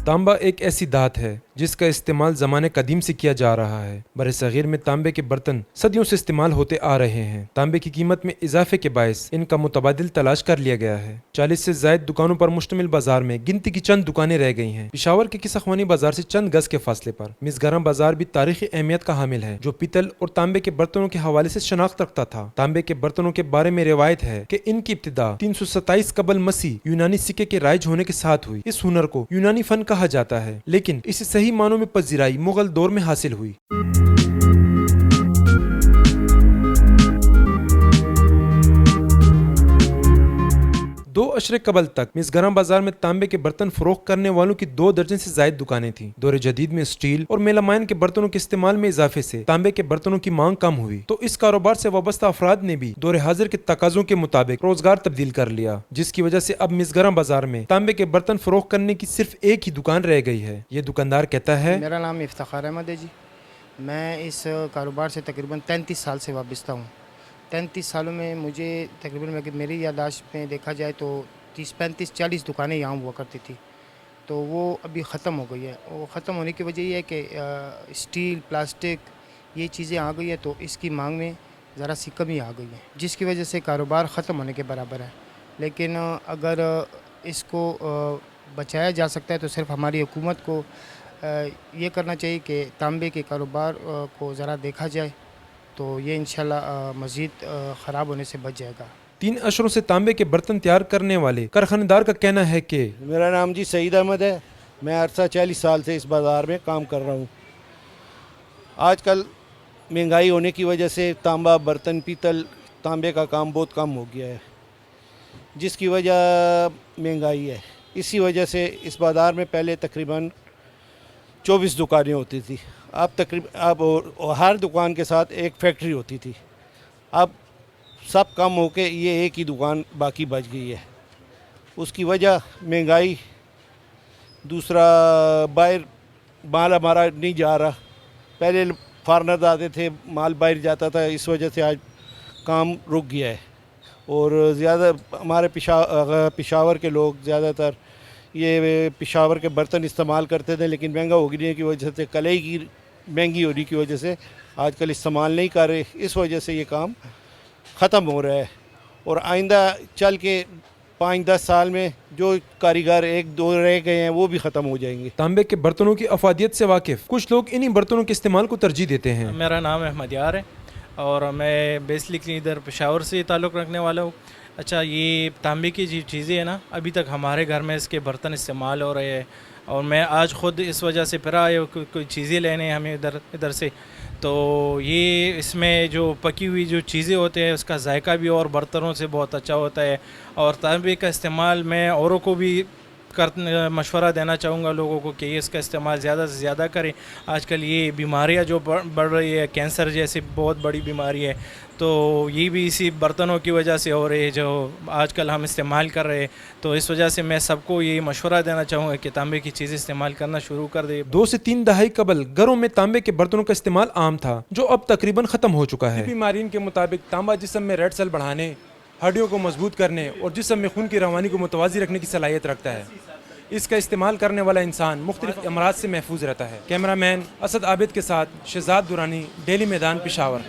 तांबा एक ऐसी धात है जिसका इस्तेमाल ज़माने कदीम से किया जा रहा है। बरसगीर में तांबे के बर्तन सदियों से इस्तेमाल होते आ रहे हैं। तांबे की कीमत में इजाफे के बायस इनका मुतबादिल तलाश कर लिया गया है। 40 से ज़ायद दुकानों पर मुश्तमिल बाजार में गिनती की चंद दुकानें रह गई हैं। पेशावर के किसखवानी बाजार से चंद गज के फासले पर मिसगरां बाजार भी तारीखी अहमियत का हामिल है, जो पीतल और तांबे के बर्तनों के हवाले से शनाख्त रखता था। तांबे के बर्तनों के बारे में रिवायत है कि इनकी इब्तिदा 327 कबल मसीह यूनानी सिक्के के राइज होने के साथ हुई। इस हुनर को यूनानी फन कहा जाता है, लेकिन इसे सही मानों में पजीराई मुगल दौर में हासिल हुई। 2 अशरे कबल तक मिसगरां बाजार में तांबे के बर्तन फरोख्त करने वालों की 2 दर्जन से जायद दुकानें थीं। दौर जदीद में स्टील और मेलामाइन के बर्तनों के इस्तेमाल में इजाफे से तांबे के बर्तनों की मांग कम हुई, तो इस कारोबार से वाबस्ता अफराद ने भी दौर हाजिर के तकाजों के मुताबिक रोजगार तब्दील कर लिया, जिसकी वजह से अब मिसगरां बाजार में तांबे के बर्तन फरोख्त करने की सिर्फ एक ही दुकान रह गई है। ये दुकानदार कहता है, मेरा नाम इफ्तिखार अहमद है जी। मैं इस कारोबार से तकरीबन 33 साल से वाबस्ता हूँ। 33 सालों में मुझे तकरीबन मेरी याददाश्त में देखा जाए तो 30, 35, 40 दुकानें यहाँ हुआ करती थी, तो वो अभी ख़त्म हो गई है। वो ख़त्म होने की वजह ये है कि स्टील, प्लास्टिक ये चीज़ें आ गई है, तो इसकी मांग में ज़रा सी कमी आ गई है, जिसकी वजह से कारोबार ख़त्म होने के बराबर है। लेकिन अगर इसको बचाया जा सकता है तो सिर्फ हमारी हुकूमत को ये करना चाहिए कि तांबे के कारोबार को ज़रा देखा जाए, तो ये इंशाल्लाह मज़ीद ख़राब होने से बच जाएगा। 3 अशरों से तांबे के बर्तन तैयार करने वाले कारखानेदार का कहना है कि मेरा नाम जी सईद अहमद है। मैं अरसा 40 साल से इस बाज़ार में काम कर रहा हूँ। आजकल महंगाई होने की वजह से तांबा, बर्तन, पीतल, तांबे का काम बहुत कम हो गया है, जिसकी वजह महंगाई है। इसी वजह से इस बाज़ार में पहले तकरीबन 24 दुकानें होती थी, अब हर दुकान के साथ एक फैक्ट्री होती थी। अब सब कम होके ये एक ही दुकान बाकी बच गई है। उसकी वजह महंगाई, दूसरा बाहर माल हमारा नहीं जा रहा। पहले फॉरेनर आते थे, माल बाहर जाता था, इस वजह से आज काम रुक गया है। और ज़्यादा हमारे पेशावर के लोग ज़्यादातर ये पेशावर के बर्तन इस्तेमाल करते थे, लेकिन महंगा होने की वजह से, कलाई की महंगी होने की वजह से आजकल इस्तेमाल नहीं कर रहे। इस वजह से ये काम ख़त्म हो रहा है, और आइंदा चल के 5-10 साल में जो कारीगर 1-2 रह गए हैं वो भी ख़त्म हो जाएंगे। तांबे के बर्तनों की अफादियत से वाकिफ़ कुछ लोग इन्हीं बर्तनों के इस्तेमाल को तरजीह देते हैं। मेरा नाम अहमद यार है और मैं बेसिकली इधर पेशावर से ताल्लुक़ रखने वाला हूँ। अच्छा, ये तांबे की जो चीज़ें हैं ना, अभी तक हमारे घर में इसके बर्तन इस्तेमाल हो रहे हैं, और मैं आज ख़ुद इस वजह से फिर आया कोई चीज़ें लेने हमें इधर से, तो ये इसमें जो पकी हुई जो चीज़ें होते हैं उसका जायका भी और बर्तनों से बहुत अच्छा होता है। और तांबे का इस्तेमाल मैं औरों को भी मशवरा देना चाहूँगा लोगों को कि इसका इस्तेमाल ज़्यादा से ज़्यादा करें। आजकल ये बीमारियाँ जो बढ़ रही है, कैंसर जैसी बहुत बड़ी बीमारी है, तो ये भी इसी बर्तनों की वजह से हो रही है जो आजकल हम इस्तेमाल कर रहे हैं। तो इस वजह से मैं सबको ये मशवरा देना चाहूँगा कि तांबे की चीज़ें इस्तेमाल करना शुरू कर दे। 2 से 3 दहाई कबल घरों में तांबे के बर्तनों का इस्तेमाल आम था, जो अब तकरीबन ख़त्म हो चुका है। बीमारियों के मुताबिक तांबा जिस्म में रेड सेल बढ़ाने, हड्डियों को मजबूत करने और जिस्म में खून की रवानी को मुतवाज़ी रखने की सलाहियत रखता है। इसका इस्तेमाल करने वाला इंसान मुख्तलिफ अमराज से महफूज रहता है। कैमरामैन असद आबिद के साथ शहजाद दुरानी, डेली मैदान, पेशावर।